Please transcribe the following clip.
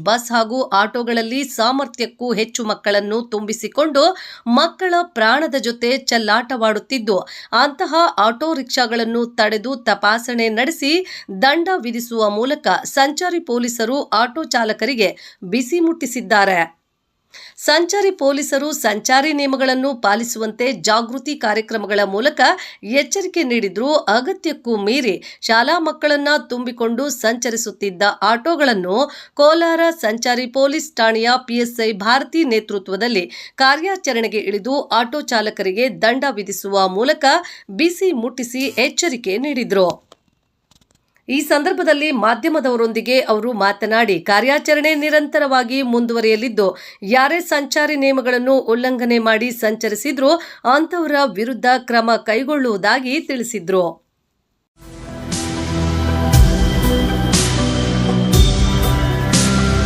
Bus ಹಾಗೂ ಆಟೋಗಳಲ್ಲಿ ಸಾಮರ್ಥ್ಯಕ್ಕೂ ಹೆಚ್ಚು ಮಕ್ಕಳನ್ನು ತುಂಬಿಸಿಕೊಂಡು ಮಕ್ಕಳ ಪ್ರಾಣದ ಜೊತೆ ಚೆಲ್ಲಾಟವಾಡುತ್ತಿದ್ದು, ಅಂತಹ ಆಟೋ ರಿಕ್ಷಾಗಳನ್ನು ತಡೆದು ತಪಾಸಣೆ ನಡೆಸಿ ದಂಡ ವಿಧಿಸುವ ಮೂಲಕ ಸಂಚಾರಿ ಪೊಲೀಸರು ಆಟೋ ಚಾಲಕರಿಗೆ ಬಿಸಿ ಮುಟ್ಟಿಸಿದ್ದಾರೆ. ಸಂಚಾರಿ ಪೊಲೀಸರು ಸಂಚಾರಿ ನಿಯಮಗಳನ್ನು ಪಾಲಿಸುವಂತೆ ಜಾಗೃತಿ ಕಾರ್ಯಕ್ರಮಗಳ ಮೂಲಕ ಎಚ್ಚರಿಕೆ ನೀಡಿದ್ರು. ಅಗತ್ಯಕ್ಕೂ ಮೀರಿ ಶಾಲಾ ಮಕ್ಕಳನ್ನ ತುಂಬಿಕೊಂಡು ಸಂಚರಿಸುತ್ತಿದ್ದ ಆಟೋಗಳನ್ನು ಕೋಲಾರ ಸಂಚಾರಿ ಪೊಲೀಸ್ ಠಾಣೆಯ ಪಿಎಸ್ಐ ಭಾರತಿ ನೇತೃತ್ವದಲ್ಲಿ ಕಾರ್ಯಾಚರಣೆಗೆ ಇಳಿದು ಆಟೋ ಚಾಲಕರಿಗೆ ದಂಡ ವಿಧಿಸುವ ಮೂಲಕ ಬಿಸಿ ಮುಟ್ಟಿಸಿ ಎಚ್ಚರಿಕೆ ನೀಡಿದ್ರು. ಈ ಸಂದರ್ಭದಲ್ಲಿ ಮಾಧ್ಯಮದವರೊಂದಿಗೆ ಅವರು ಮಾತನಾಡಿ, ಕಾರ್ಯಾಚರಣೆ ನಿರಂತರವಾಗಿ ಮುಂದುವರಿಯಲಿದ್ದು, ಯಾರೇ ಸಂಚಾರಿ ನಿಯಮಗಳನ್ನು ಉಲ್ಲಂಘನೆ ಮಾಡಿ ಸಂಚರಿಸಿದ್ರೂ ಅಂತವರ ವಿರುದ್ಧ ಕ್ರಮ ಕೈಗೊಳ್ಳುವುದಾಗಿ ತಿಳಿಸಿದ್ರು.